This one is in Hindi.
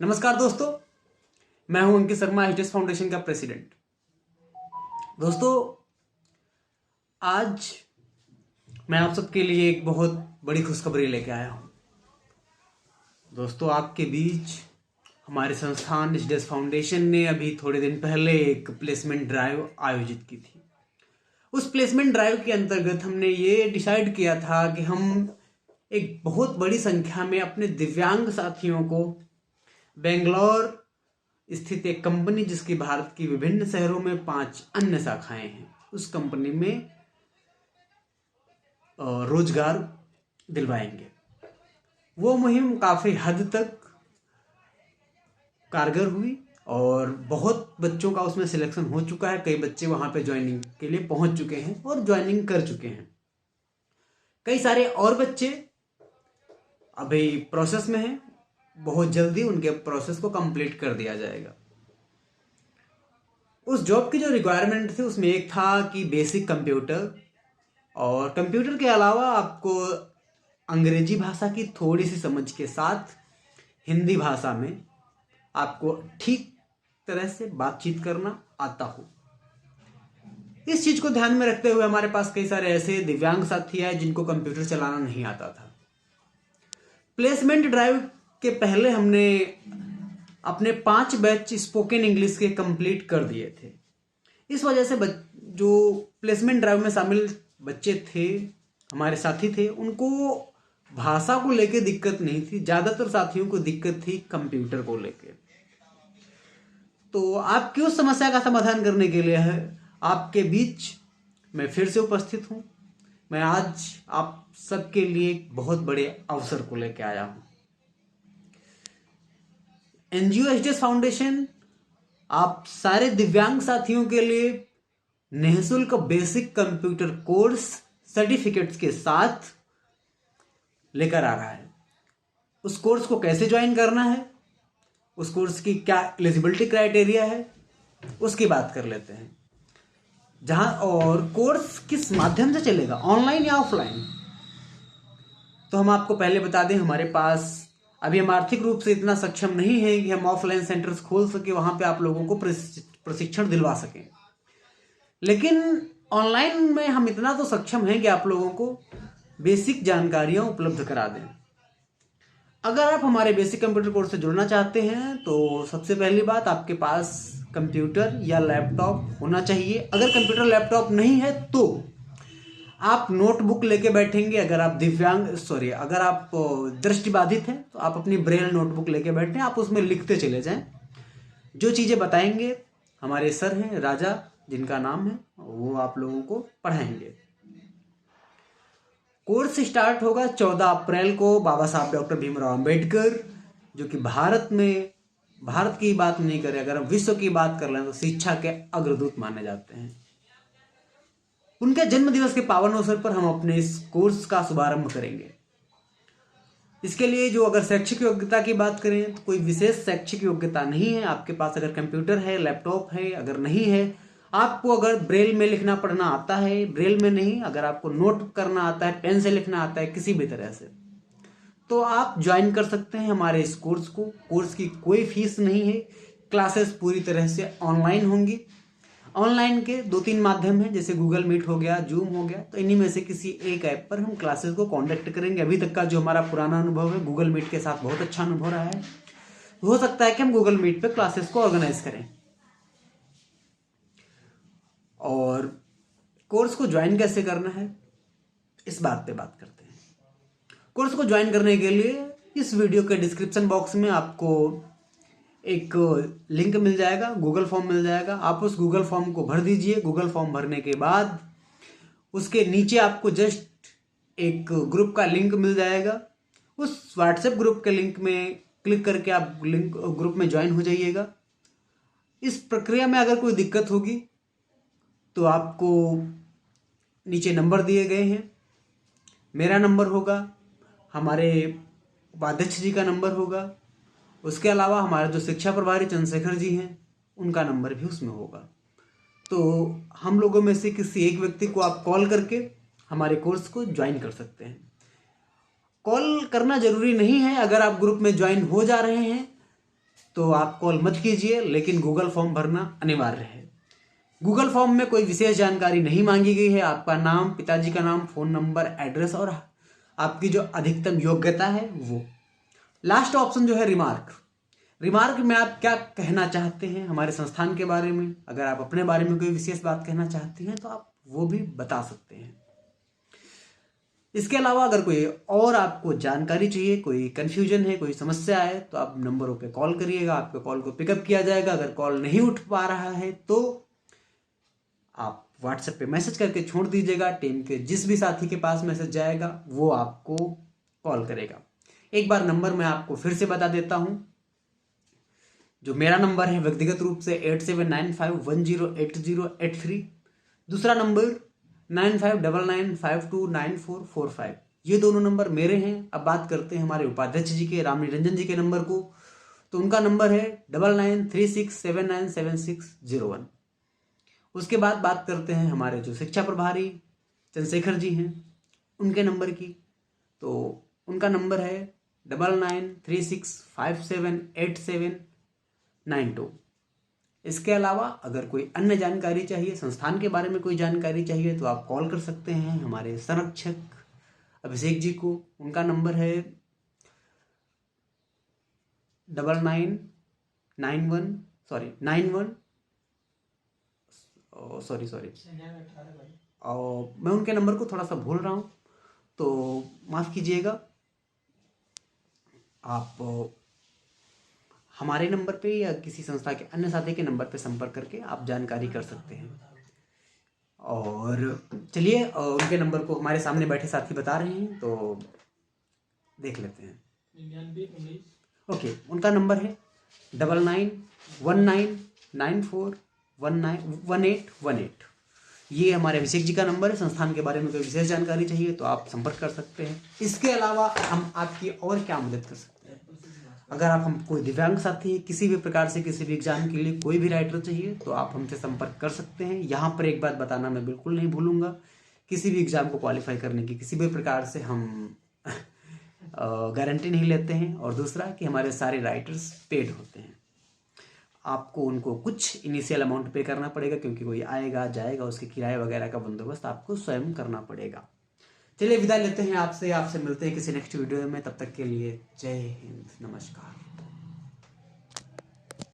नमस्कार दोस्तों, मैं हूं अंकित शर्मा, एचएस फाउंडेशन का प्रेसिडेंट। दोस्तों, आज मैं आप सबके लिए एक बहुत बड़ी खुशखबरी लेके आया हूं। दोस्तों, आपके बीच हमारे संस्थान एचएस फाउंडेशन ने अभी थोड़े दिन पहले एक प्लेसमेंट ड्राइव आयोजित की थी। उस प्लेसमेंट ड्राइव के अंतर्गत हमने ये डिसाइड किया था कि हम एक बहुत बड़ी संख्या में अपने दिव्यांग साथियों को बेंगलोर स्थित एक कंपनी, जिसकी भारत की विभिन्न शहरों में 5 अन्य शाखाएं हैं, उस कंपनी में रोजगार दिलवाएंगे। वो मुहिम काफी हद तक कारगर हुई और बहुत बच्चों का उसमें सिलेक्शन हो चुका है। कई बच्चे वहां पे ज्वाइनिंग के लिए पहुंच चुके हैं और ज्वाइनिंग कर चुके हैं। कई सारे और बच्चे अभी प्रोसेस में हैं। बहुत जल्दी उनके प्रोसेस को कंप्लीट कर दिया जाएगा। उस जॉब की जो रिक्वायरमेंट थी उसमें एक था कि बेसिक कंप्यूटर, और कंप्यूटर के अलावा आपको अंग्रेजी भाषा की थोड़ी सी समझ के साथ हिंदी भाषा में आपको ठीक तरह से बातचीत करना आता हो। इस चीज को ध्यान में रखते हुए हमारे पास कई सारे ऐसे दिव्यांग साथी हैं जिनको कंप्यूटर चलाना नहीं आता था। प्लेसमेंट ड्राइव के पहले हमने अपने 5 बैच स्पोकन इंग्लिश के कंप्लीट कर दिए थे। इस वजह से जो प्लेसमेंट ड्राइव में शामिल बच्चे थे, हमारे साथी थे, उनको भाषा को लेके दिक्कत नहीं थी। ज्यादातर साथियों को दिक्कत थी कंप्यूटर को लेके। तो आपकी उस समस्या का समाधान करने के लिए है आपके बीच मैं फिर से उपस्थित हूं। मैं आज आप सबके लिए एक बहुत बड़े अवसर को लेके आया हूं। एनजीओ एचएस फाउंडेशन आप सारे दिव्यांग साथियों के लिए निःशुल्क बेसिक कंप्यूटर कोर्स सर्टिफिकेट्स के साथ लेकर आ रहा है। उस कोर्स को कैसे ज्वाइन करना है, उस कोर्स की क्या एलिजिबिलिटी क्राइटेरिया है, उसकी बात कर लेते हैं। जहां और कोर्स किस माध्यम से चलेगा, ऑनलाइन या ऑफलाइन, तो हम आपको पहले बता दें, हमारे पास अभी हम आर्थिक रूप से इतना सक्षम नहीं है कि हम ऑफलाइन सेंटर्स खोल सके, वहां पे आप लोगों को प्रशिक्षण दिलवा सकें। लेकिन ऑनलाइन में हम इतना तो सक्षम हैं कि आप लोगों को बेसिक जानकारियां उपलब्ध करा दें। अगर आप हमारे बेसिक कंप्यूटर कोर्स से जुड़ना चाहते हैं तो सबसे पहली बात, आपके पास कंप्यूटर या लैपटॉप होना चाहिए। अगर कंप्यूटर लैपटॉप नहीं है तो आप नोटबुक लेके बैठेंगे। अगर आप अगर आप दृष्टिबाधित हैं तो आप अपनी ब्रेल नोटबुक लेके बैठें, आप उसमें लिखते चले जाएं। जो चीजें बताएंगे हमारे सर हैं राजा, जिनका नाम है, वो आप लोगों को पढ़ाएंगे। कोर्स स्टार्ट होगा 14 अप्रैल को। बाबा साहब डॉक्टर भीमराव अंबेडकर, जो कि भारत की बात नहीं करें, अगर हम विश्व की बात कर लें तो शिक्षा के अग्रदूत माने जाते हैं, उनके जन्म दिवस के पावन अवसर पर हम अपने इस कोर्स का शुभारंभ करेंगे। इसके लिए जो अगर शैक्षिक योग्यता की बात करें तो कोई विशेष शैक्षिक योग्यता नहीं है। आपके पास अगर कंप्यूटर है, लैपटॉप है, अगर नहीं है, आपको अगर ब्रेल में लिखना पढ़ना आता है, ब्रेल में नहीं, अगर आपको नोट करना आता है, पेन से लिखना आता है, किसी भी तरह से, तो आप ज्वाइन कर सकते हैं हमारे इस कोर्स को। कोर्स की कोई फीस नहीं है। क्लासेस पूरी तरह से ऑनलाइन होंगी। ऑनलाइन के 2-3 माध्यम हैं, जैसे गूगल मीट हो गया, जूम हो गया, तो इन्हीं में से किसी एक ऐप पर हम क्लासेस को कॉन्डक्ट करेंगे। अभी तक का जो हमारा पुराना अनुभव है, गूगल मीट के साथ बहुत अच्छा अनुभव रहा है। हो सकता है कि हम गूगल मीट पे क्लासेस को ऑर्गेनाइज करें। और कोर्स को ज्वाइन कैसे करना है, इस बात पे बात करते हैं। कोर्स को ज्वाइन करने के लिए इस वीडियो के डिस्क्रिप्शन बॉक्स में आपको एक लिंक मिल जाएगा, गूगल फॉर्म मिल जाएगा। आप उस गूगल फॉर्म को भर दीजिए। गूगल फॉर्म भरने के बाद उसके नीचे आपको जस्ट एक ग्रुप का लिंक मिल जाएगा। उस व्हाट्सएप ग्रुप के लिंक में क्लिक करके आप ग्रुप में ज्वाइन हो जाइएगा। इस प्रक्रिया में अगर कोई दिक्कत होगी तो आपको नीचे नंबर दिए गए हैं। मेरा नंबर होगा, हमारे उपाध्यक्ष जी का नंबर होगा, उसके अलावा हमारे जो शिक्षा प्रभारी चंद्रशेखर जी हैं, उनका नंबर भी उसमें होगा। तो हम लोगों में से किसी एक व्यक्ति को आप कॉल करके हमारे कोर्स को ज्वाइन कर सकते हैं। कॉल करना जरूरी नहीं है। अगर आप ग्रुप में ज्वाइन हो जा रहे हैं तो आप कॉल मत कीजिए, लेकिन गूगल फॉर्म भरना अनिवार्य है। गूगल फॉर्म में कोई विशेष जानकारी नहीं मांगी गई है। आपका नाम, पिताजी का नाम, फोन नंबर, एड्रेस और आपकी जो अधिकतम योग्यता है वो। लास्ट ऑप्शन जो है रिमार्क। रिमार्क में आप क्या कहना चाहते हैं हमारे संस्थान के बारे में। अगर आप अपने बारे में कोई विशेष बात कहना चाहते हैं तो आप वो भी बता सकते हैं। इसके अलावा अगर कोई और आपको जानकारी चाहिए, कोई कन्फ्यूजन है, कोई समस्या है, तो आप नंबरों पे कॉल करिएगा, आपके कॉल को पिकअप किया जाएगा। अगर कॉल नहीं उठ पा रहा है तो आप व्हाट्सएप पे मैसेज करके छोड़ दीजिएगा। टीम के जिस भी साथी के पास मैसेज जाएगा वो आपको कॉल करेगा। एक बार नंबर मैं आपको फिर से बता देता हूं। जो मेरा नंबर है व्यक्तिगत रूप से 8795108083। दूसरा नंबर 9599529445। ये दोनों नंबर मेरे हैं। अब बात करते हैं हमारे उपाध्यक्ष जी के, राम निरंजन जी के नंबर को। तो उनका नंबर है 9936797601। उसके बाद बात करते हैं हमारे जो शिक्षा प्रभारी चंद्रशेखर जी हैं, उनके नंबर की। तो उनका नंबर है 9936578792। इसके अलावा अगर कोई अन्य जानकारी चाहिए, संस्थान के बारे में कोई जानकारी चाहिए, तो आप कॉल कर सकते हैं हमारे संरक्षक अभिषेक जी को। उनका नंबर है मैं उनके नंबर को थोड़ा सा भूल रहा हूँ, तो माफ़ कीजिएगा। आप हमारे नंबर पे या किसी संस्था के अन्य साथी के नंबर पे संपर्क करके आप जानकारी कर सकते हैं। और चलिए उनके नंबर को हमारे सामने बैठे साथी बता रहे हैं, तो देख लेते हैं। ओके, उनका नंबर है 9919941818। ये हमारे अभिषेक जी का नंबर है। संस्थान के बारे में कोई विशेष जानकारी चाहिए तो आप संपर्क कर सकते हैं। इसके अलावा हम आपकी और क्या मदद कर सकते हैं। अगर आप हम कोई दिव्यांग साथी हैं, किसी भी प्रकार से किसी भी एग्जाम के लिए कोई भी राइटर चाहिए तो आप हमसे संपर्क कर सकते हैं। यहाँ पर एक बात बताना मैं बिल्कुल नहीं भूलूंगा, किसी भी एग्जाम को क्वालिफाई करने की किसी भी प्रकार से हम गारंटी नहीं लेते हैं। और दूसरा कि हमारे सारे राइटर्स पेड होते हैं। आपको उनको कुछ इनिशियल अमाउंट पे करना पड़ेगा, क्योंकि कोई आएगा जाएगा, उसके किराए वगैरह का बंदोबस्त आपको स्वयं करना पड़ेगा। चलिए विदा लेते हैं आपसे मिलते हैं किसी नेक्स्ट वीडियो में। तब तक के लिए जय हिंद, नमस्कार।